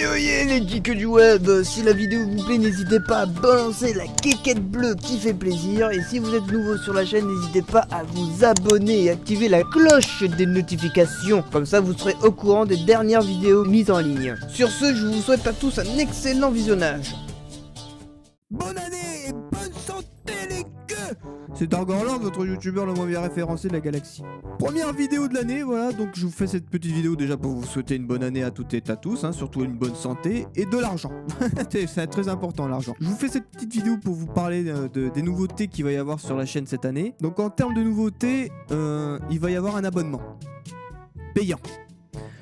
Oye les geeks du web, si la vidéo vous plaît, n'hésitez pas à balancer la quéquette bleue qui fait plaisir. Et si vous êtes nouveau sur la chaîne, n'hésitez pas à vous abonner et activer la cloche des notifications. Comme ça, vous serez au courant des dernières vidéos mises en ligne. Sur ce, je vous souhaite à tous un excellent visionnage. Bonne année et bonne santé les gueux. C'est Dargorlan, votre youtubeur le moins bien référencé de la galaxie. Première vidéo de l'année, voilà, donc je vous fais cette petite vidéo déjà pour vous souhaiter une bonne année à toutes et à tous, hein, surtout une bonne santé et de l'argent. C'est très important l'argent. Je vous fais cette petite vidéo pour vous parler des nouveautés qu'il va y avoir sur la chaîne cette année. Donc en termes de nouveautés, il va y avoir un abonnement payant.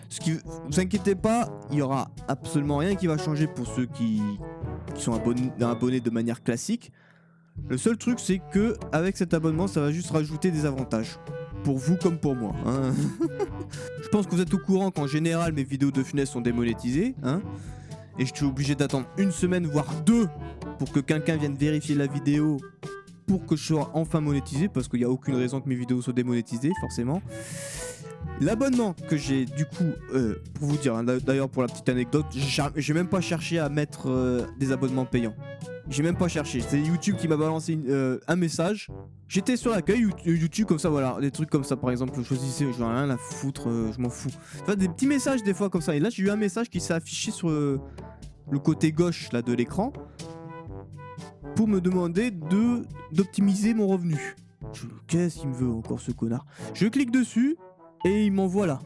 Ce qui, vous inquiétez pas, il y aura absolument rien qui va changer pour ceux qui sont abonnés de manière classique. Le seul truc, c'est que avec cet abonnement, ça va juste rajouter des avantages. Pour vous comme pour moi. Hein. Je pense que vous êtes au courant qu'en général, mes vidéos de Funès sont démonétisées. Hein, et je suis obligé d'attendre une semaine, voire deux, pour que quelqu'un vienne vérifier la vidéo pour que je sois enfin monétisé, parce qu'il n'y a aucune raison que mes vidéos soient démonétisées, forcément. L'abonnement que j'ai du coup, pour vous dire, hein, d'ailleurs pour la petite anecdote, j'ai même pas cherché à mettre des abonnements payants. J'ai même pas cherché, c'est YouTube qui m'a balancé un message. J'étais sur l'accueil YouTube comme ça, voilà, des trucs comme ça par exemple, choisissez, j'en ai rien à foutre, je m'en fous. Enfin, des petits messages des fois comme ça, et là j'ai eu un message qui s'est affiché sur le côté gauche là de l'écran pour me demander d'optimiser mon revenu. Qu'est-ce qu'il me veut encore ce connard? Je clique dessus et il m'envoie là,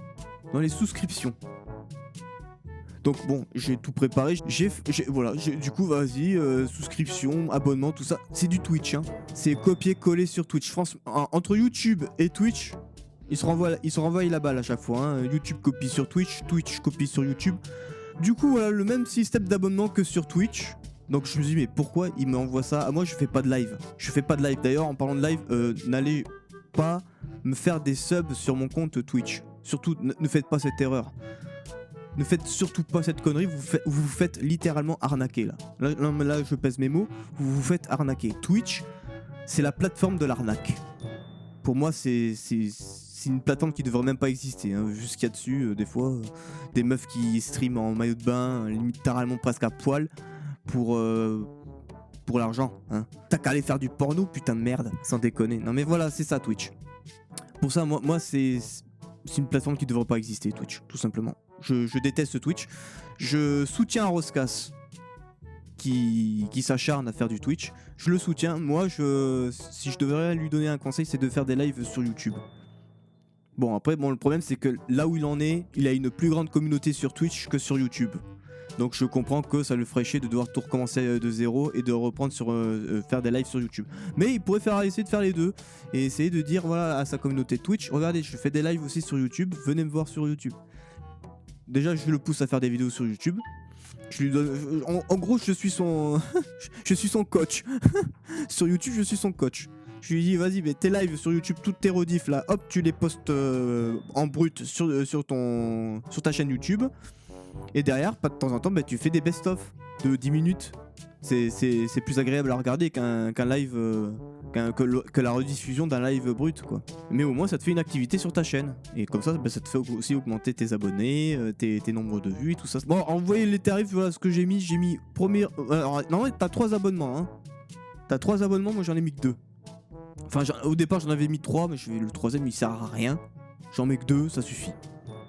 dans les souscriptions. Donc bon, j'ai tout préparé, voilà, du coup vas-y, souscription, abonnement, tout ça, c'est du Twitch, hein. C'est copier-coller sur Twitch. France, entre YouTube et Twitch, ils se renvoient la balle à chaque fois, hein. YouTube copie sur Twitch, Twitch copie sur YouTube. Du coup voilà, le même système d'abonnement que sur Twitch. Donc je me dis mais pourquoi il m'envoie ça? Moi je fais pas de live. D'ailleurs en parlant de live, n'allez pas me faire des subs sur mon compte Twitch. Surtout ne faites pas cette erreur. Ne faites surtout pas cette connerie, vous vous faites littéralement arnaquer là. Là je pèse mes mots, vous vous faites arnaquer. Twitch, c'est la plateforme de l'arnaque. Pour moi c'est une plateforme qui devrait même pas exister, hein. Vu ce qu'il y a dessus, des fois, des meufs qui streament en maillot de bain, littéralement presque à poil, pour l'argent, hein. T'as qu'à aller faire du porno, putain de merde, sans déconner. Non mais voilà, c'est ça Twitch. Pour ça, moi c'est une plateforme qui devrait pas exister, Twitch, tout simplement. Je déteste Twitch. Je soutiens Roscas qui s'acharne à faire du Twitch. Je le soutiens. Moi, si je devrais lui donner un conseil, c'est de faire des lives sur YouTube. Bon, après, le problème, c'est que là où il en est, il a une plus grande communauté sur Twitch que sur YouTube. Donc je comprends que ça le ferait chier de devoir tout recommencer de zéro et de reprendre faire des lives sur YouTube. Mais il pourrait essayer de faire les deux et essayer de dire voilà à sa communauté Twitch, regardez, je fais des lives aussi sur YouTube, venez me voir sur YouTube. Déjà, je le pousse à faire des vidéos sur YouTube. Je lui donne, en gros, je suis son, je suis son coach. Sur YouTube, je suis son coach. Je lui dis, vas-y, mais tes lives sur YouTube, toutes tes rediffs là, hop, tu les postes en brut sur ta chaîne YouTube. Et derrière, pas de temps en temps, tu fais des best-of de 10 minutes. C'est plus agréable à regarder qu'un live, que la rediffusion d'un live brut, quoi. Mais au moins, ça te fait une activité sur ta chaîne. Et comme ça, ça te fait aussi augmenter tes abonnés, tes nombres de vues et tout ça. Bon, envoyez les tarifs, voilà ce que j'ai mis. J'ai mis premier. Alors, non, t'as 3 abonnements, hein. T'as 3 abonnements, moi j'en ai mis que 2. Enfin, au départ, j'en avais mis 3, mais le 3ème il sert à rien. J'en mets que 2, ça suffit.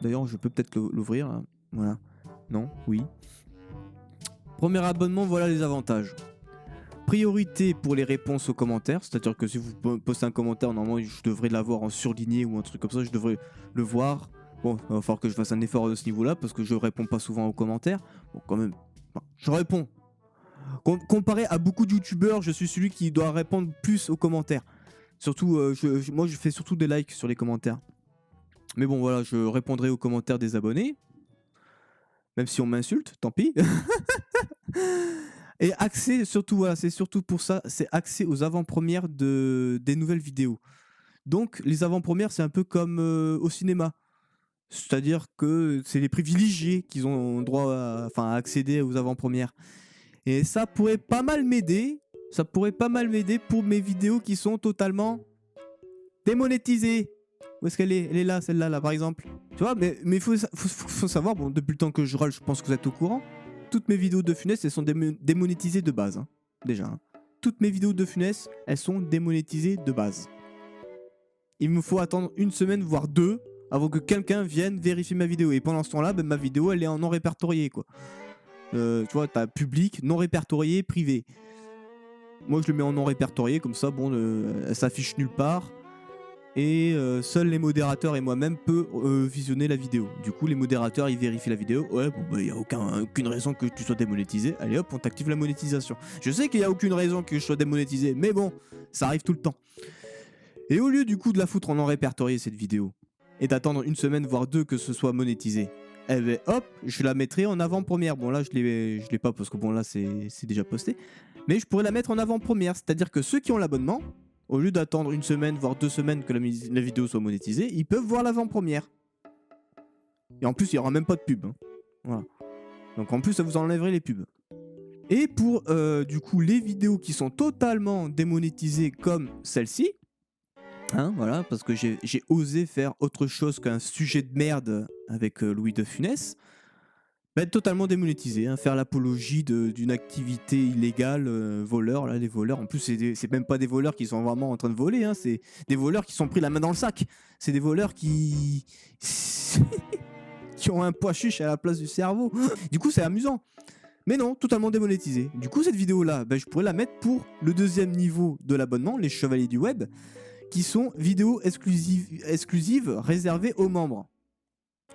D'ailleurs, je peux peut-être l'ouvrir, hein. Voilà. Non, oui. Premier abonnement, voilà les avantages. Priorité pour les réponses aux commentaires, c'est-à-dire que si vous postez un commentaire, normalement je devrais l'avoir en surligné ou un truc comme ça, je devrais le voir. Bon, il va falloir que je fasse un effort de ce niveau-là parce que je réponds pas souvent aux commentaires. Bon, quand même, je réponds. Comparé à beaucoup de youtubeurs, je suis celui qui doit répondre plus aux commentaires. Surtout, moi je fais surtout des likes sur les commentaires. Mais bon, voilà, je répondrai aux commentaires des abonnés. Même si on m'insulte, tant pis. Et accès, surtout, voilà, c'est surtout pour ça, c'est accès aux avant-premières des nouvelles vidéos. Donc, les avant-premières, c'est un peu comme au cinéma. C'est-à-dire que c'est les privilégiés qui ont droit à accéder aux avant-premières. Et ça pourrait pas mal m'aider. Pour mes vidéos qui sont totalement démonétisées. Où est-ce qu'elle est? Elle est là, celle-là, là, par exemple. Tu vois, mais il faut savoir, bon, depuis le temps que je rôle, je pense que vous êtes au courant. Toutes mes vidéos de Funès, elles sont démonétisées de base, hein, déjà. Hein. Toutes mes vidéos de Funès, elles sont démonétisées de base. Il me faut attendre une semaine, voire 2, avant que quelqu'un vienne vérifier ma vidéo. Et pendant ce temps-là, ben, ma vidéo, elle est en non répertorié, quoi. Tu vois, t'as public, non répertorié, privé. Moi, je le mets en non répertorié, comme ça, bon, elle s'affiche nulle part. Et seuls les modérateurs et moi-même peuvent visionner la vidéo. Du coup, les modérateurs, ils vérifient la vidéo. Ouais, bon, bah, y a aucune raison que tu sois démonétisé. Allez hop, on t'active la monétisation. Je sais qu'il y a aucune raison que je sois démonétisé, mais bon, ça arrive tout le temps. Et au lieu du coup de la foutre en non répertorié cette vidéo, et d'attendre une semaine, voire 2 que ce soit monétisé, eh ben hop, je la mettrai en avant-première. Bon là, je l'ai pas parce que bon là, c'est déjà posté. Mais je pourrais la mettre en avant-première, c'est-à-dire que ceux qui ont l'abonnement, au lieu d'attendre une semaine, voire 2 semaines que la vidéo soit monétisée, ils peuvent voir l'avant-première. Et en plus, il n'y aura même pas de pub. Hein. Voilà. Donc en plus, ça vous enlèverait les pubs. Et pour du coup les vidéos qui sont totalement démonétisées comme celle-ci, hein, voilà, parce que j'ai osé faire autre chose qu'un sujet de merde avec Louis de Funès, être totalement démonétisé, hein, faire l'apologie d'une activité illégale, voleurs, là, les voleurs, en plus c'est même pas des voleurs qui sont vraiment en train de voler, hein, c'est des voleurs qui sont pris la main dans le sac, c'est des voleurs qui qui ont un pois chiche à la place du cerveau, du coup c'est amusant, mais non, totalement démonétisé. Du coup cette vidéo là, je pourrais la mettre pour le deuxième niveau de l'abonnement, les chevaliers du web, qui sont vidéos exclusives réservées aux membres.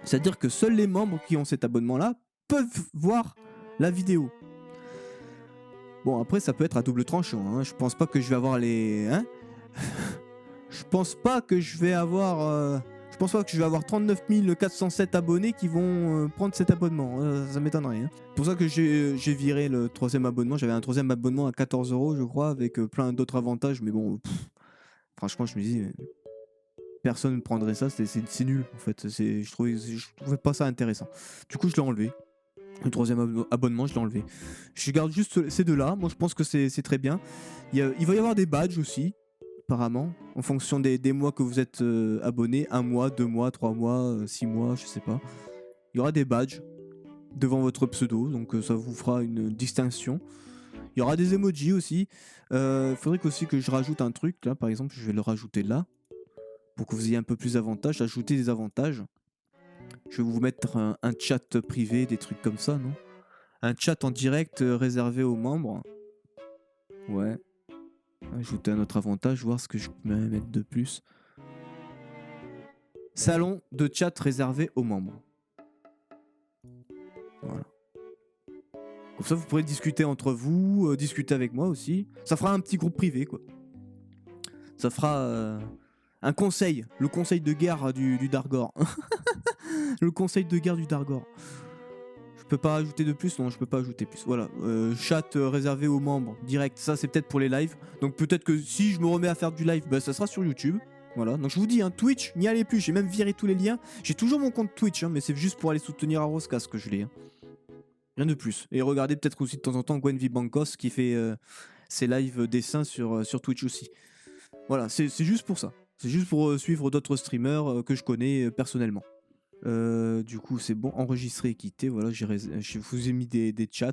C'est-à-dire que seuls les membres qui ont cet abonnement-là peuvent voir la vidéo. Bon, après, ça peut être à double tranchant. Hein. Je pense pas que je vais avoir les... Hein. Je pense pas que je vais avoir... Je pense pas que je vais avoir 39 407 abonnés qui vont prendre cet abonnement. Ça m'étonnerait. Hein. C'est pour ça que j'ai viré le troisième abonnement. J'avais un troisième abonnement à 14 €, je crois, avec plein d'autres avantages. Mais bon, franchement, je me dis... Personne ne prendrait ça, c'est nul en fait. Je trouvais pas ça intéressant. Du coup, je l'ai enlevé. Le troisième abonnement, je l'ai enlevé. Je garde juste ces deux-là. Moi, je pense que c'est très bien. Il va y avoir des badges aussi, apparemment, en fonction des mois que vous êtes abonné. 1 mois, 2 mois, 3 mois, 6 mois, je sais pas. Il y aura des badges devant votre pseudo, donc ça vous fera une distinction. Il y aura des emojis aussi. Faudrait aussi que je rajoute un truc, là, par exemple, je vais le rajouter là. Pour que vous ayez un peu plus d'avantages, ajouter des avantages. Je vais vous mettre un chat privé, des trucs comme ça, non? Un chat en direct réservé aux membres. Ouais. Ajouter un autre avantage, voir ce que je peux mettre de plus. Salon de chat réservé aux membres. Voilà. Comme ça, vous pourrez discuter entre vous, discuter avec moi aussi. Ça fera un petit groupe privé, quoi. Ça fera... un conseil, le conseil de guerre du Dargor. Le conseil de guerre du Dargor. Je peux pas ajouter de plus? Non, je peux pas ajouter plus. Voilà, chat réservé aux membres, direct. Ça, c'est peut-être pour les lives. Donc peut-être que si je me remets à faire du live, ça sera sur YouTube. Voilà, donc je vous dis, hein, Twitch, n'y allez plus. J'ai même viré tous les liens. J'ai toujours mon compte Twitch, hein, mais c'est juste pour aller soutenir Aroscas que je l'ai. Hein. Rien de plus. Et regardez peut-être aussi de temps en temps Gwenvi Bankos qui fait ses lives dessins sur Twitch aussi. Voilà, c'est juste pour ça. C'est juste pour suivre d'autres streamers que je connais personnellement. Du coup, c'est bon. Enregistrer et quitter. Voilà, je vous ai mis des chats.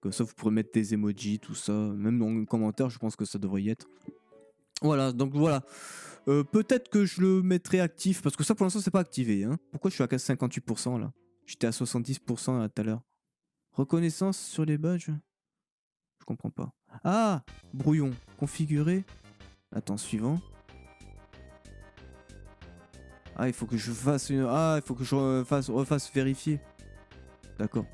Comme ça, vous pourrez mettre des emojis, tout ça. Même dans les commentaires, je pense que ça devrait y être. Voilà, donc voilà. Peut-être que je le mettrai actif. Parce que ça, pour l'instant, c'est pas activé. Hein. Pourquoi je suis à 58% là? J'étais à 70% là, tout à l'heure. Reconnaissance sur les badges? Je comprends pas. Ah! Brouillon. Configurer. Attends, suivant. Ah, il faut que je fasse une... Ah, il faut que je refasse vérifier. D'accord.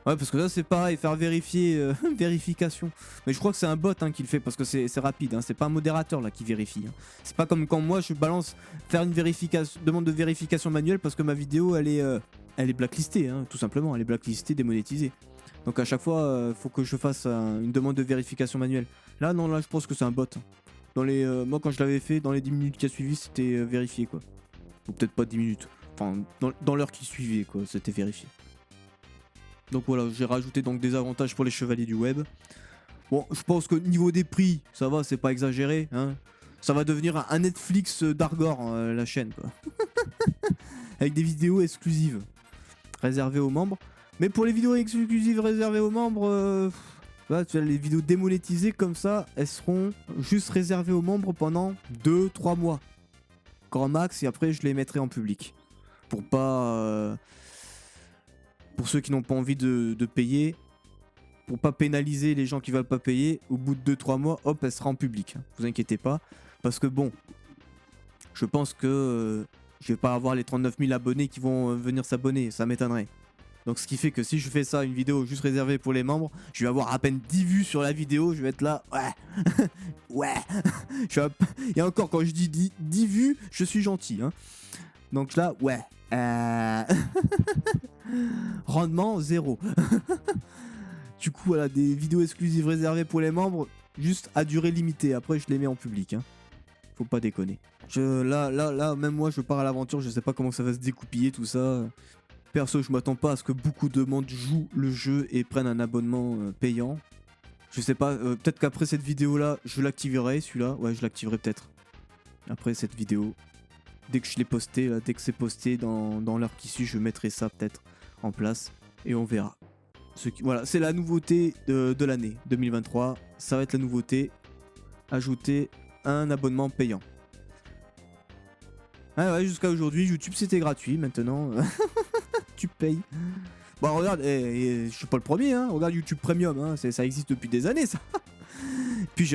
Ouais, parce que là, c'est pareil, faire vérifier... vérification. Mais je crois que c'est un bot hein, qui le fait, parce que c'est rapide. Hein. C'est pas un modérateur, là, qui vérifie. Hein. C'est pas comme quand moi, je balance faire une demande de vérification manuelle, parce que ma vidéo, elle est blacklistée, hein, tout simplement. Elle est blacklistée, démonétisée. Donc à chaque fois, faut que je fasse une demande de vérification manuelle. Là, non, là, je pense que c'est un bot. Moi, quand je l'avais fait, dans les 10 minutes qui a suivi, c'était vérifié, quoi. Ou peut-être pas 10 minutes. Enfin, dans l'heure qui suivait, quoi, c'était vérifié. Donc voilà, j'ai rajouté donc des avantages pour les chevaliers du web. Bon, je pense que niveau des prix, ça va, c'est pas exagéré, hein. Ça va devenir un Netflix d'Argor, la chaîne, quoi. Avec des vidéos exclusives réservées aux membres. Mais pour les vidéos exclusives réservées aux membres, là, tu vois, les vidéos démonétisées comme ça, elles seront juste réservées aux membres pendant 2-3 mois. Grand max, et après je les mettrai en public. Pour pas... pour ceux qui n'ont pas envie de payer, pour pas pénaliser les gens qui veulent pas payer, au bout de 2-3 mois, hop, elle sera en public. Vous inquiétez pas. Parce que bon, je pense que je vais pas avoir les 39 000 abonnés qui vont venir s'abonner, ça m'étonnerait. Donc ce qui fait que si je fais ça, une vidéo juste réservée pour les membres, je vais avoir à peine 10 vues sur la vidéo, je vais être là, ouais, ouais. Et encore, quand je dis 10 vues, je suis gentil. Hein. Donc là, ouais. Rendement, 0. Du coup, voilà, des vidéos exclusives réservées pour les membres, juste à durée limitée. Après, je les mets en public. Hein. Faut pas déconner. Là, même moi, je pars à l'aventure, je sais pas comment ça va se découpiller, tout ça. Perso, je m'attends pas à ce que beaucoup de monde jouent le jeu et prennent un abonnement payant. Je sais pas, peut-être qu'après cette vidéo-là, je l'activerai, celui-là. Ouais, je l'activerai peut-être. Après cette vidéo. Dès que je l'ai posté, là, dès que c'est posté dans l'heure qui suit, je mettrai ça peut-être en place. Et on verra. Voilà, c'est la nouveauté de l'année 2023. Ça va être la nouveauté. Ajouter un abonnement payant. Ah ouais, jusqu'à aujourd'hui, YouTube c'était gratuit. Maintenant, tu payes. Bon, regarde, je suis pas le premier, hein. Regarde YouTube Premium, hein. Ça existe depuis des années, ça. Puis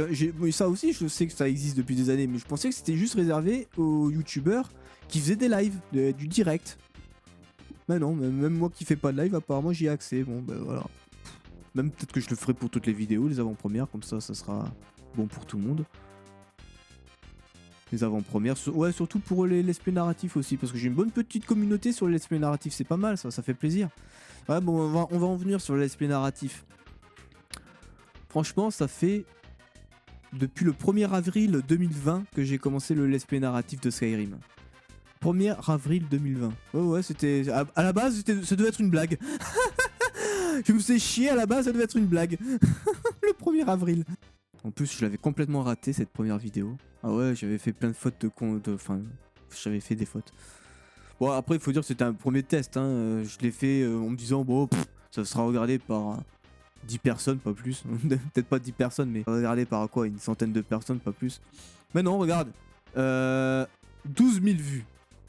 ça aussi, je sais que ça existe depuis des années, mais je pensais que c'était juste réservé aux YouTubeurs qui faisaient des lives, du direct. Mais non, même moi qui fais pas de live, apparemment j'y ai accès. Bon, ben voilà. Même peut-être que je le ferai pour toutes les vidéos, les avant-premières, comme ça sera bon pour tout le monde. Les avant-premières, ouais, surtout pour les let's play narratifs aussi, parce que j'ai une bonne petite communauté sur les let's play narratifs, c'est pas mal, ça fait plaisir. Ouais, bon, on va en venir sur les let's play narratifs. Franchement, ça fait depuis le 1er avril 2020 que j'ai commencé le let's play narratif de Skyrim. 1er avril 2020. Ouais, c'était... À la base, ça devait être une blague. Je me suis chier, à la base, ça devait être une blague. Le 1er avril. En plus, je l'avais complètement raté, cette première vidéo. Ah ouais, j'avais fait plein de fautes Enfin, j'avais fait des fautes. Bon, après, il faut dire que c'était un premier test. Hein. Je l'ai fait en me disant, bon, ça sera regardé par 10 personnes, pas plus. Peut-être pas 10 personnes, mais regardé par quoi, une centaine de personnes, pas plus. Mais non, regarde. 12 000 vues.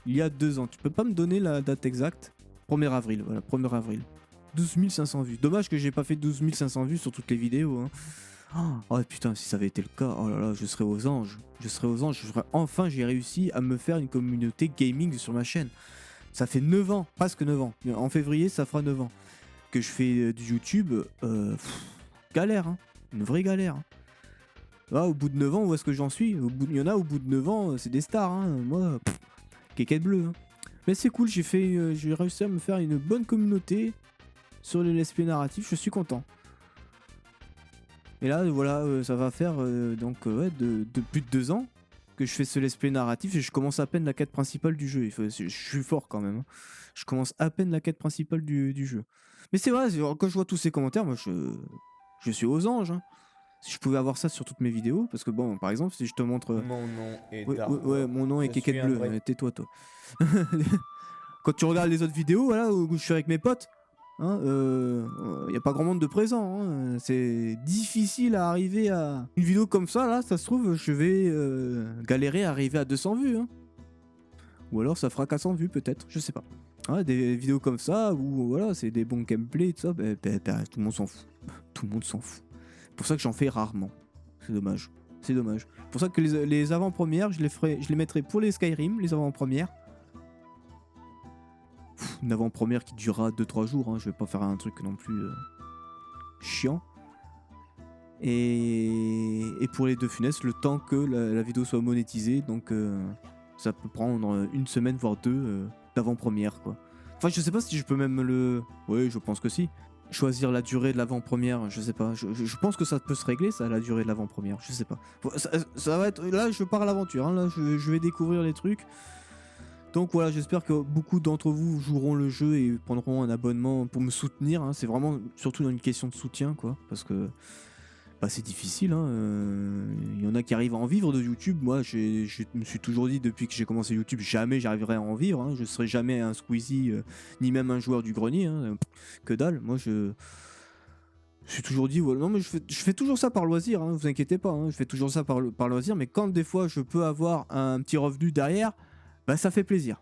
Il y a 2 ans. Tu peux pas me donner la date exacte? 1er avril, voilà, 1er avril. 12 500 vues. Dommage que j'ai pas fait 12 500 vues sur toutes les vidéos. Hein. Oh putain, si ça avait été le cas, oh là là, je serais aux anges. Enfin, j'ai réussi à me faire une communauté gaming sur ma chaîne. Ça fait 9 ans, presque 9 ans. En février, ça fera 9 ans que je fais du YouTube. Galère, hein. Une vraie galère. Hein. Là, au bout de 9 ans, où est-ce que j'en suis? Il y en a au bout de 9 ans, c'est des stars. Hein. Moi, kékette bleue. Hein. Mais c'est cool, j'ai réussi à me faire une bonne communauté sur les let's play narratifs, je suis content. Et là, voilà, ça va faire ouais, de plus de 2 ans que je fais ce let's play narratif et je commence à peine la quête principale du jeu. Je suis fort quand même. Hein. Je commence à peine la quête principale du jeu. Mais c'est vrai, quand je vois tous ces commentaires, moi je suis aux anges. Hein. Si je pouvais avoir ça sur toutes mes vidéos, parce que bon, par exemple, si je te montre... Mon nom est ouais, mon nom est Kékette Bleu, tais-toi toi. Quand tu regardes les autres vidéos, voilà, où je suis avec mes potes, hein, y a pas grand monde de présent. Hein. C'est difficile à arriver à... Une vidéo comme ça, là, ça se trouve, je vais galérer à arriver à 200 vues. Hein. Ou alors ça fera 400 vues peut-être, je sais pas. Ouais, des vidéos comme ça, où voilà, c'est des bons gameplays, tout ça, tout le monde s'en fout. Tout le monde s'en fout. C'est pour ça que j'en fais rarement. C'est dommage. C'est dommage. C'est pour ça que les avant-premières, je les mettrai pour les Skyrim, les avant-premières. Une avant-première qui durera 2-3 jours, hein. Je vais pas faire un truc non plus chiant. Et pour les deux funestes, le temps que la vidéo soit monétisée, donc ça peut prendre 1 semaine voire 2 d'avant-première quoi. Enfin je sais pas si je peux même le... Oui je pense que si. Choisir la durée de l'avant-première, je sais pas. Je pense que ça peut se régler ça, la durée de l'avant-première, je sais pas. Ça va être... Là je pars à l'aventure, hein. Là je vais découvrir les trucs. Donc voilà, j'espère que beaucoup d'entre vous joueront le jeu et prendront un abonnement pour me soutenir. Hein. C'est vraiment surtout dans une question de soutien, quoi. Parce que Bah, c'est difficile, hein. Il y en a qui arrivent à en vivre de YouTube. Moi, je me suis toujours dit depuis que j'ai commencé YouTube, jamais j'arriverai à en vivre. Hein. Je serai jamais un Squeezie, ni même un joueur du grenier. Hein. Que dalle. Moi, je suis toujours dit, voilà, non, mais je fais toujours ça par loisir. Hein, vous inquiétez pas. Hein, je fais toujours ça par loisir. Mais quand des fois je peux avoir un petit revenu derrière, bah, ça fait plaisir.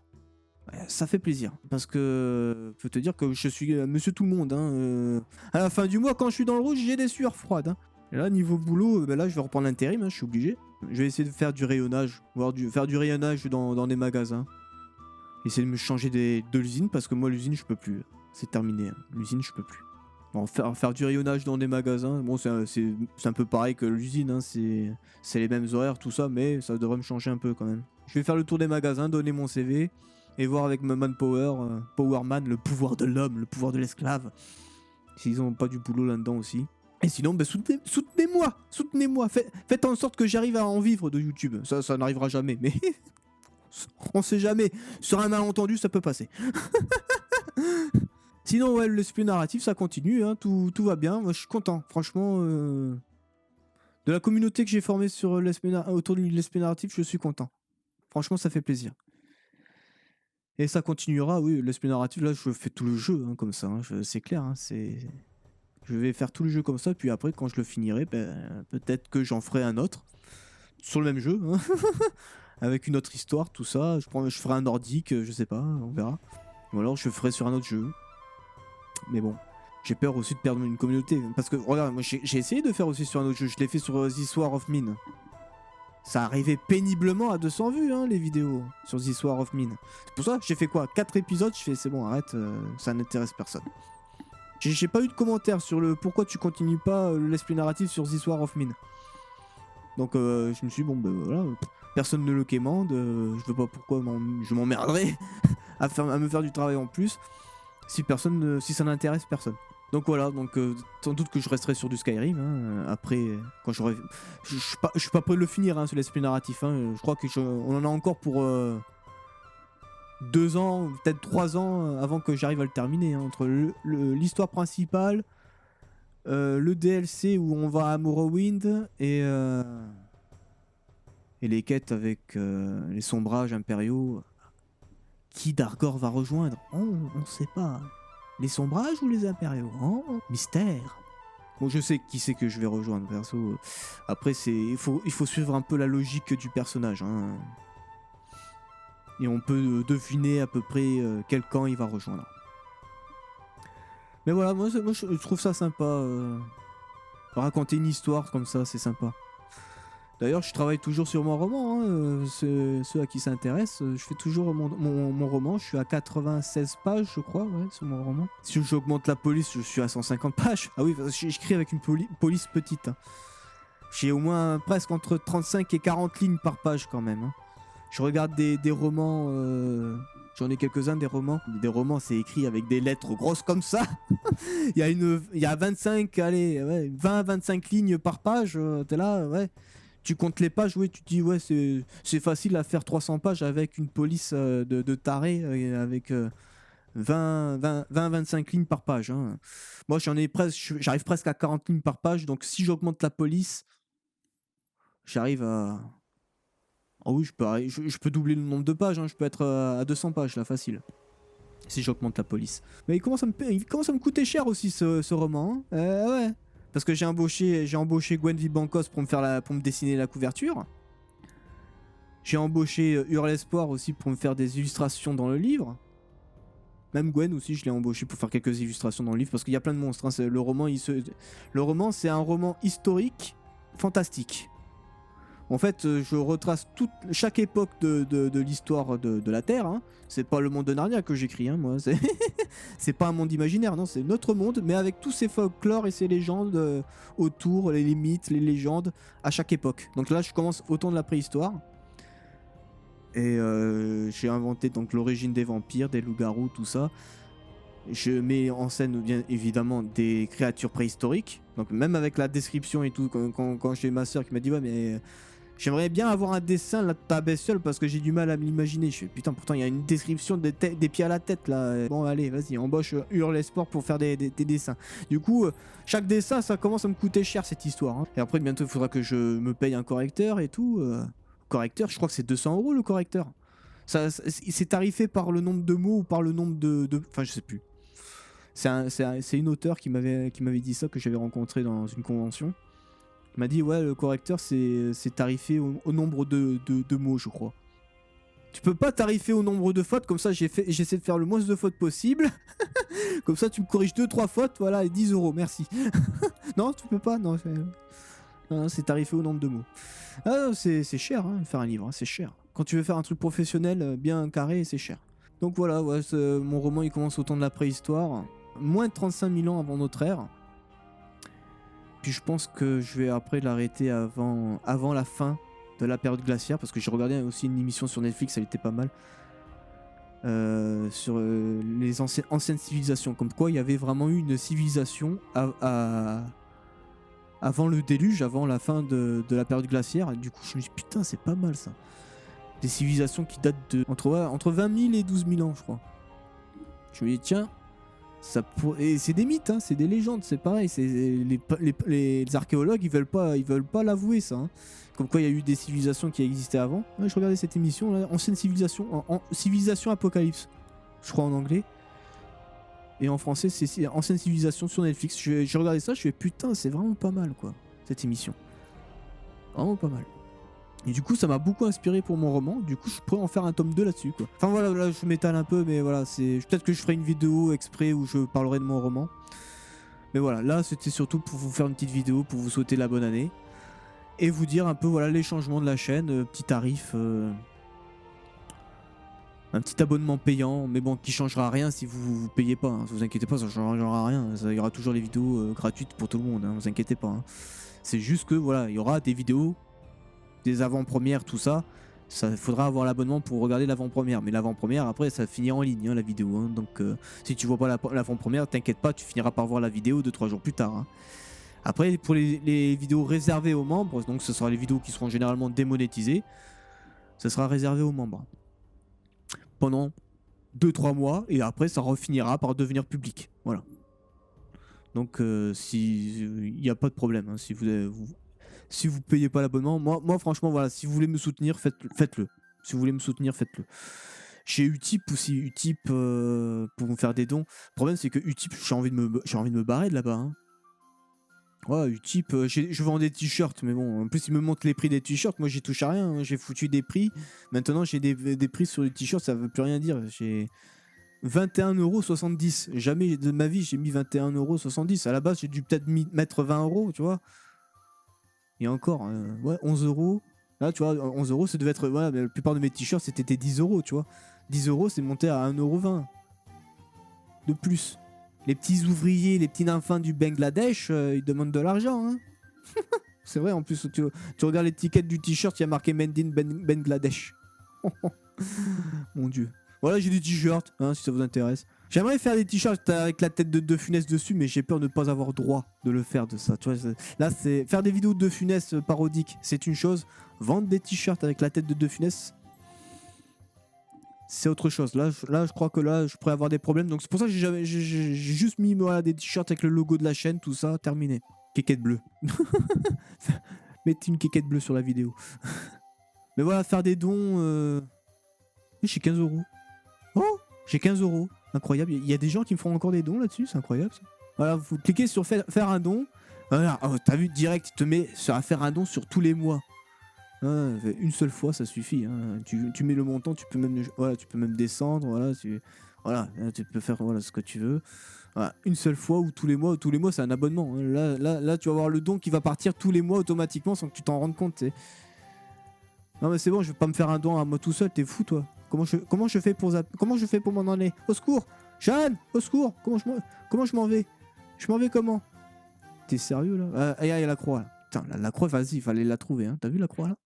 Ça fait plaisir. Parce que je peux te dire que je suis monsieur tout le monde. Hein. À la fin du mois, quand je suis dans le rouge, j'ai des sueurs froides. Hein. Et là, niveau boulot, ben là, je vais reprendre l'intérim, hein, je suis obligé. Je vais essayer de faire du rayonnage, faire du rayonnage dans des magasins. Essayer de me changer de l'usine, parce que moi, l'usine, je peux plus. C'est terminé. Hein. L'usine, je peux plus. Bon, faire du rayonnage dans des magasins, bon, c'est un peu pareil que l'usine, hein, c'est les mêmes horaires, tout ça, mais ça devrait me changer un peu quand même. Je vais faire le tour des magasins, donner mon CV, et voir avec ma manpower, Powerman, le pouvoir de l'homme, le pouvoir de l'esclave. S'ils ont pas du boulot là-dedans aussi. Et sinon, bah, soutenez-moi, faites en sorte que j'arrive à en vivre de YouTube. Ça n'arrivera jamais, mais on sait jamais. Sur un malentendu, ça peut passer. Sinon, ouais, l'esprit narratif, ça continue, hein, tout va bien. Moi, je suis content, franchement. De la communauté que j'ai formée sur autour de l'esprit narratif, je suis content. Franchement, ça fait plaisir. Et ça continuera, oui, l'esprit narratif, là, je fais tout le jeu, hein, comme ça, hein, c'est clair, hein, je vais faire tout le jeu comme ça, puis après, quand je le finirai, ben, peut-être que j'en ferai un autre, sur le même jeu, hein, avec une autre histoire, tout ça, je ferai un nordique, je sais pas, on verra. Ou alors je ferai sur un autre jeu. Mais bon, j'ai peur aussi de perdre une communauté, parce que, regarde, moi j'ai essayé de faire aussi sur un autre jeu, je l'ai fait sur This War of Mine. Ça arrivait péniblement à 200 vues, hein, les vidéos sur This War of Mine. C'est pour ça, j'ai fait quoi 4 épisodes, je fais c'est bon, arrête, ça n'intéresse personne. J'ai pas eu de commentaires sur le pourquoi tu continues pas l'esprit narratif sur This War of Mine. Donc je me suis dit, bon ben voilà, personne ne le quémande, je veux pas pourquoi je m'emmerderai à me faire du travail en plus si ça n'intéresse personne. Donc voilà, donc sans doute que je resterai sur du Skyrim, hein, après, quand j'aurai... Je suis pas prêt de le finir, hein, sur l'esprit narratif, hein, je crois qu'on en a encore pour 2 ans, peut-être 3 ans avant que j'arrive à le terminer, hein, entre l'histoire principale, le DLC où on va à Morrowind et les quêtes avec les sombrages impériaux. Qui Dargor va rejoindre? On sait pas. Les sombrages ou les impériaux? Mystère. Bon, je sais qui c'est que je vais rejoindre, perso. Après, il faut suivre un peu la logique du personnage, hein. Et on peut deviner à peu près quel camp il va rejoindre. Mais voilà, moi je trouve ça sympa. Raconter une histoire comme ça, c'est sympa. D'ailleurs, je travaille toujours sur mon roman, hein, ceux à qui ça intéresse. Je fais toujours mon roman. Je suis à 96 pages, je crois, ouais, sur mon roman. Si j'augmente la police, je suis à 150 pages. Ah oui, parce que j'écris avec une police petite. Hein. J'ai au moins presque entre 35 et 40 lignes par page quand même. Hein. Je regarde des romans, j'en ai quelques-uns des romans. Des romans, c'est écrit avec des lettres grosses comme ça. il y a 25, allez, ouais, 20-25 lignes par page. T'es là, ouais. Tu comptes les pages, oui, tu te dis, ouais, c'est facile à faire 300 pages avec une police de taré, avec 20-25 lignes par page. Hein. Moi, j'arrive presque à 40 lignes par page, donc si j'augmente la police, j'arrive à... Oh oui, je peux doubler le nombre de pages, hein. Je peux être à 200 pages, là, facile. Si j'augmente la police. Mais il commence à me coûter cher aussi, ce roman. Hein. Ouais. Parce que j'ai embauché Gwen Vibancos pour me dessiner la couverture. J'ai embauché Hurlespoir aussi pour me faire des illustrations dans le livre. Même Gwen aussi, je l'ai embauché pour faire quelques illustrations dans le livre, parce qu'il y a plein de monstres. Hein. Le roman, c'est un roman historique, fantastique. En fait, je retrace chaque époque de l'histoire de la Terre. Hein. C'est pas le monde de Narnia que j'écris, hein, moi. C'est pas un monde imaginaire, non. C'est notre monde, mais avec tous ces folklores et ces légendes autour, les mythes, les légendes, à chaque époque. Donc là, je commence au temps de la préhistoire. Et j'ai inventé donc l'origine des vampires, des loups-garous, tout ça. Je mets en scène, bien évidemment, des créatures préhistoriques. Donc même avec la description et tout, quand j'ai ma soeur qui m'a dit « Ouais, mais... » J'aimerais bien avoir un dessin là de ta bestiole parce que j'ai du mal à me l'imaginer. Je fais putain, pourtant il y a une description des pieds à la tête là. Bon allez, vas-y, embauche Hurle Sport pour faire des dessins. Du coup, chaque dessin ça commence à me coûter cher cette histoire. Hein. Et après bientôt il faudra que je me paye un correcteur et tout. Correcteur, je crois que c'est 200 € le correcteur. C'est tarifé par le nombre de mots ou par le nombre de... Enfin je sais plus. C'est une auteure qui m'avait dit ça, que j'avais rencontré dans une convention. Il m'a dit ouais, le correcteur c'est tarifé au nombre de mots, je crois. Tu peux pas tarifer au nombre de fautes, comme ça j'essaie de faire le moins de fautes possible. Comme ça tu me corriges 2-3 fautes, voilà, et 10 €, merci. Non, tu peux pas, non, c'est tarifé au nombre de mots. Ah, c'est cher, hein, faire un livre, hein, c'est cher. Quand tu veux faire un truc professionnel, bien carré, c'est cher. Donc voilà, ouais, mon roman il commence au temps de la préhistoire. Moins de 35 000 ans avant notre ère. Puis je pense que je vais après l'arrêter avant la fin de la période glaciaire, parce que j'ai regardé aussi une émission sur Netflix, elle était pas mal, sur les anciennes civilisations, comme quoi il y avait vraiment eu une civilisation avant le déluge, avant la fin de la période glaciaire. Et du coup je me dis putain, c'est pas mal ça. Des civilisations qui datent de entre 20 000 et 12 000 ans, je crois. Je me dis tiens, et c'est des mythes, hein, c'est des légendes, c'est pareil. Les archéologues, ils veulent pas l'avouer ça. Hein. Comme quoi il y a eu des civilisations qui existaient avant. Ouais, je regardais cette émission là, ancienne civilisation, civilisation apocalypse, je crois en anglais. Et en français c'est ancienne civilisation sur Netflix. J'ai regardé ça, je fais putain, c'est vraiment pas mal quoi, cette émission. Vraiment pas mal. Et du coup ça m'a beaucoup inspiré pour mon roman. Du coup je pourrais en faire un tome 2 là-dessus quoi. Enfin voilà, là je m'étale un peu, mais voilà, peut-être que je ferai une vidéo exprès où je parlerai de mon roman. Mais voilà, là c'était surtout pour vous faire une petite vidéo, pour vous souhaiter la bonne année. Et vous dire un peu voilà les changements de la chaîne, petit tarif, un petit abonnement payant, mais bon qui changera rien si vous payez pas, hein. Vous inquiétez pas, ça changera rien, il y aura toujours les vidéos gratuites pour tout le monde, hein, vous inquiétez pas. Hein. C'est juste que voilà, il y aura des vidéos, des avant-premières, tout ça. Ça faudra avoir l'abonnement pour regarder l'avant-première, mais l'avant-première après ça finit en ligne, hein, la vidéo, hein. Donc si tu vois pas l'avant-première, t'inquiète pas, tu finiras par voir la vidéo 2-3 jours plus tard, hein. Après pour les vidéos réservées aux membres, donc ce sera les vidéos qui seront généralement démonétisées, ça sera réservé aux membres pendant 2-3 mois, et après ça refinira par devenir public, voilà. Donc si il n'y a pas de problème, hein, si vous payez pas l'abonnement, moi franchement voilà, si vous voulez me soutenir, faites-le. Si vous voulez me soutenir, faites-le. J'ai Utip aussi, Utip pour me faire des dons. Le problème c'est que Utip, j'ai envie de me barrer de là-bas. Hein. Ouais, Utip, je vends des t-shirts, mais bon, en plus ils me montrent les prix des t-shirts, moi j'y touche à rien, hein. J'ai foutu des prix. Maintenant j'ai des prix sur les t-shirts, ça veut plus rien dire. J'ai 21,70 €. Jamais de ma vie j'ai mis 21,70 €. À la base j'ai dû peut-être mettre 20 €, tu vois. Et encore, ouais, 11 €. Là, tu vois, 11 €, ça devait être. Voilà, la plupart de mes t-shirts, c'était 10 €, tu vois. 10 €, c'est monté à 1,20 € de plus. Les petits ouvriers, les petits nympins du Bangladesh, ils demandent de l'argent, hein. C'est vrai, en plus, tu regardes l'étiquette du t-shirt, il y a marqué Made in Bangladesh. Mon Dieu. Voilà, j'ai des t-shirts, hein, si ça vous intéresse. J'aimerais faire des t-shirts avec la tête de De Funès dessus, mais j'ai peur de ne pas avoir droit de le faire de ça. Tu vois, là, c'est faire des vidéos de De Funès parodiques, c'est une chose. Vendre des t-shirts avec la tête de De Funès, c'est autre chose. Là, je crois que là, je pourrais avoir des problèmes. Donc c'est pour ça que j'ai juste mis voilà, des t-shirts avec le logo de la chaîne, tout ça, terminé. Quéquette bleue. Mettez une quéquette bleue sur la vidéo. Mais voilà, faire des dons. J'ai 15 €. Oh, j'ai 15 €. Incroyable. Il y a des gens qui me font encore des dons là-dessus, c'est incroyable ça. Voilà, vous cliquez sur faire un don. Voilà, oh, t'as vu direct, il te met à faire un don sur tous les mois. Une seule fois, ça suffit. Hein. Tu mets le montant, tu peux même descendre. Voilà, tu peux faire ce que tu veux. Voilà, une seule fois ou tous les mois, c'est un abonnement. Hein. Là, tu vas avoir le don qui va partir tous les mois automatiquement sans que tu t'en rendes compte. T'sais. Non mais c'est bon, je vais pas me faire un don à moi tout seul. T'es fou toi. Comment je fais pour m'en aller? Au secours, Jeanne, au secours. Comment je m'en vais? Je m'en vais comment? T'es sérieux là? Il y a la croix. Là. Putain, la croix, vas-y, il fallait la trouver. Hein. T'as vu la croix là?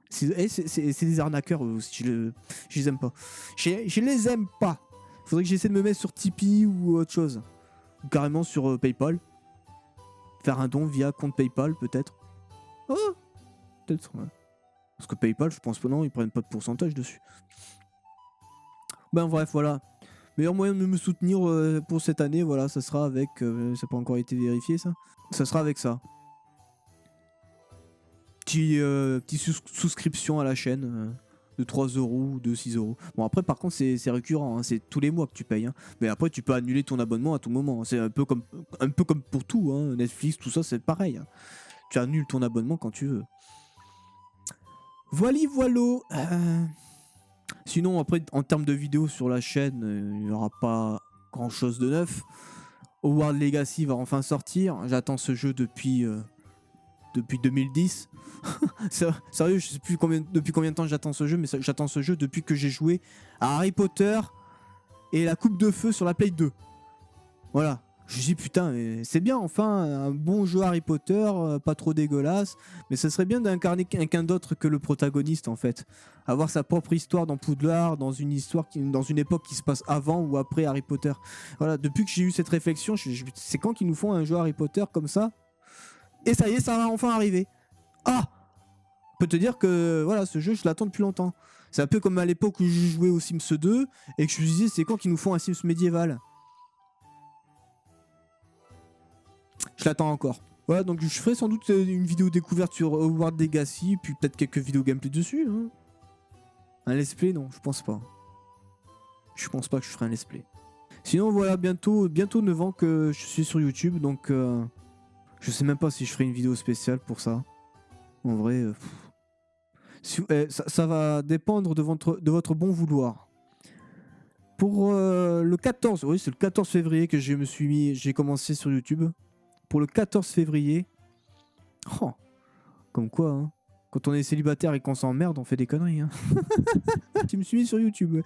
C'est des arnaqueurs aussi. Je les aime pas. Je les aime pas. Faudrait que j'essaie de me mettre sur Tipeee ou autre chose. Ou carrément sur PayPal. Faire un don via compte PayPal peut-être. Oh, peut-être. Ouais. Parce que PayPal, je pense pas, non, ils prennent pas de pourcentage dessus. Ben bref, voilà. Meilleur moyen de me soutenir pour cette année, voilà, ça sera avec... ça n'a pas encore été vérifié, ça. Ça sera avec ça. Petite souscription à la chaîne de 3 € ou de 6 €. Bon, après, par contre, c'est récurrent, hein, c'est tous les mois que tu payes. Hein. Mais après, tu peux annuler ton abonnement à tout moment. C'est un peu comme pour tout, hein. Netflix, tout ça, c'est pareil. Hein. Tu annules ton abonnement quand tu veux. Voilà. Sinon, après, en termes de vidéos sur la chaîne, il n'y aura pas grand-chose de neuf. Hogwarts Legacy va enfin sortir. J'attends ce jeu depuis 2010. Sérieux, je sais plus depuis combien de temps j'attends ce jeu, mais j'attends ce jeu depuis que j'ai joué à Harry Potter et la Coupe de Feu sur la Play 2. Voilà. Je me dis putain, c'est bien enfin un bon jeu Harry Potter, pas trop dégueulasse, mais ça serait bien d'incarner quelqu'un d'autre que le protagoniste en fait. Avoir sa propre histoire dans Poudlard, dans une époque qui se passe avant ou après Harry Potter. Voilà, depuis que j'ai eu cette réflexion, c'est quand qu'ils nous font un jeu Harry Potter comme ça. Et ça y est, ça va enfin arriver. Ah! Je peux te dire que voilà, ce jeu, je l'attends depuis longtemps. C'est un peu comme à l'époque où je jouais au Sims 2 et que je me disais, c'est quand qu'ils nous font un Sims médiéval? Je l'attends encore. Voilà, donc je ferai sans doute une vidéo découverte sur Hogwarts Legacy, puis peut-être quelques vidéos gameplay dessus. Hein. Un let's play, non, je pense pas. Je pense pas que je ferai un let's play. Sinon, voilà, bientôt 9 ans que je suis sur YouTube, donc je sais même pas si je ferai une vidéo spéciale pour ça. En vrai, ça va dépendre de votre bon vouloir. Pour le 14, oui, c'est le 14 février que j'ai commencé sur YouTube. Pour le 14 février, oh, comme quoi, hein, quand on est célibataire et qu'on s'emmerde, on fait des conneries. Hein. Tu me suis mis sur YouTube,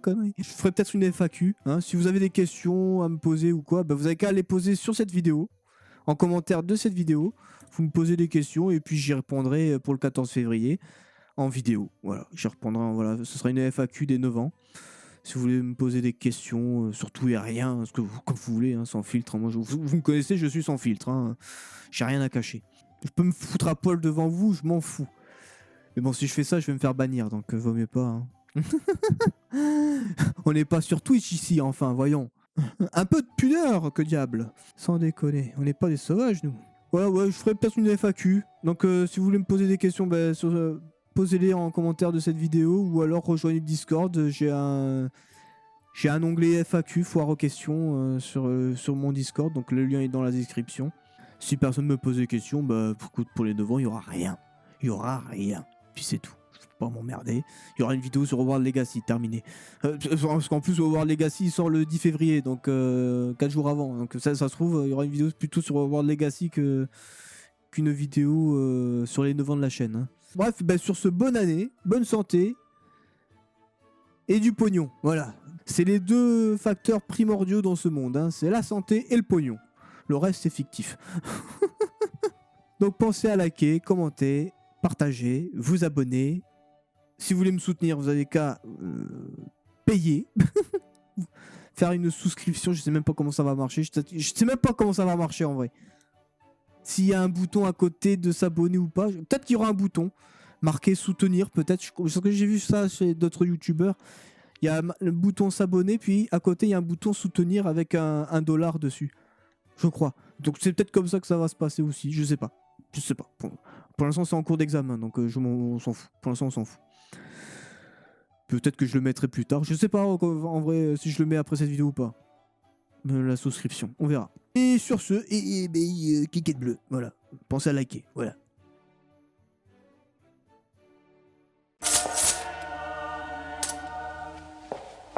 conneries. Je ferai peut-être une FAQ. Hein, si vous avez des questions à me poser ou quoi, bah, vous avez qu'à les poser sur cette vidéo. En commentaire de cette vidéo, vous me posez des questions et puis j'y répondrai pour le 14 février en vidéo. Voilà, j'y répondrai. Voilà, ce sera une FAQ des 9 ans. Si vous voulez me poser des questions, surtout il n'y a rien, comme vous voulez, hein, sans filtre. Hein. Moi, vous me connaissez, je suis sans filtre. Hein. J'ai rien à cacher. Je peux me foutre à poil devant vous, je m'en fous. Mais bon, si je fais ça, je vais me faire bannir, donc vaut mieux pas. Hein. On n'est pas sur Twitch ici, enfin, voyons. Un peu de pudeur, que diable. Sans déconner, on n'est pas des sauvages, nous. Voilà, ouais, je ferai peut-être une FAQ. Donc, si vous voulez me poser des questions, bah, posez-les en commentaire de cette vidéo ou alors rejoignez le Discord. J'ai un onglet FAQ, foire aux questions, sur mon Discord. Donc, le lien est dans la description. Si personne me pose des questions, bah, pour les devants, il n'y aura rien. Il n'y aura rien. Puis c'est tout. Je ne peux pas m'emmerder. Il y aura une vidéo sur Hogwarts Legacy, terminé. Parce qu'en plus, Hogwarts Legacy sort le 10 février, donc 4 jours avant. Donc ça se trouve, il y aura une vidéo plutôt sur Hogwarts Legacy qu'une vidéo sur les 9 ans de la chaîne. Hein. Bref, bah, sur ce, bonne année, bonne santé et du pognon. Voilà. C'est les deux facteurs primordiaux dans ce monde. Hein. C'est la santé et le pognon. Le reste, c'est fictif. Donc pensez à liker, commenter, partager, vous abonner. Si vous voulez me soutenir, vous avez qu'à payer. Faire une souscription, je sais même pas comment ça va marcher. Je sais même pas comment ça va marcher en vrai. S'il y a un bouton à côté de s'abonner ou pas. Peut-être qu'il y aura un bouton marqué soutenir, peut-être. Parce que j'ai vu ça chez d'autres youtubeurs. Il y a le bouton s'abonner, puis à côté, il y a un bouton soutenir avec un $1 dessus. Je crois. Donc c'est peut-être comme ça que ça va se passer aussi. Je sais pas. Je sais pas. Pour l'instant, c'est en cours d'examen, donc on s'en fout. Pour l'instant, on s'en fout. Peut-être que je le mettrai plus tard. Je sais pas en vrai si je le mets après cette vidéo ou pas. La souscription, on verra. Et sur ce, cliquez de bleu. Voilà. Pensez à liker. Voilà.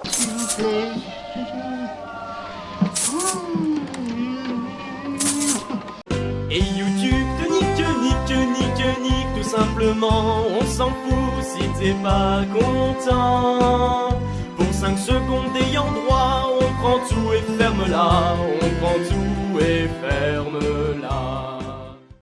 S'il vous plaît. Et YouTube te nique tout simplement. On s'en fout si t'es pas content. Pour 5 secondes ayant droit, on prend tout et ferme-la. On prend tout et ferme-la.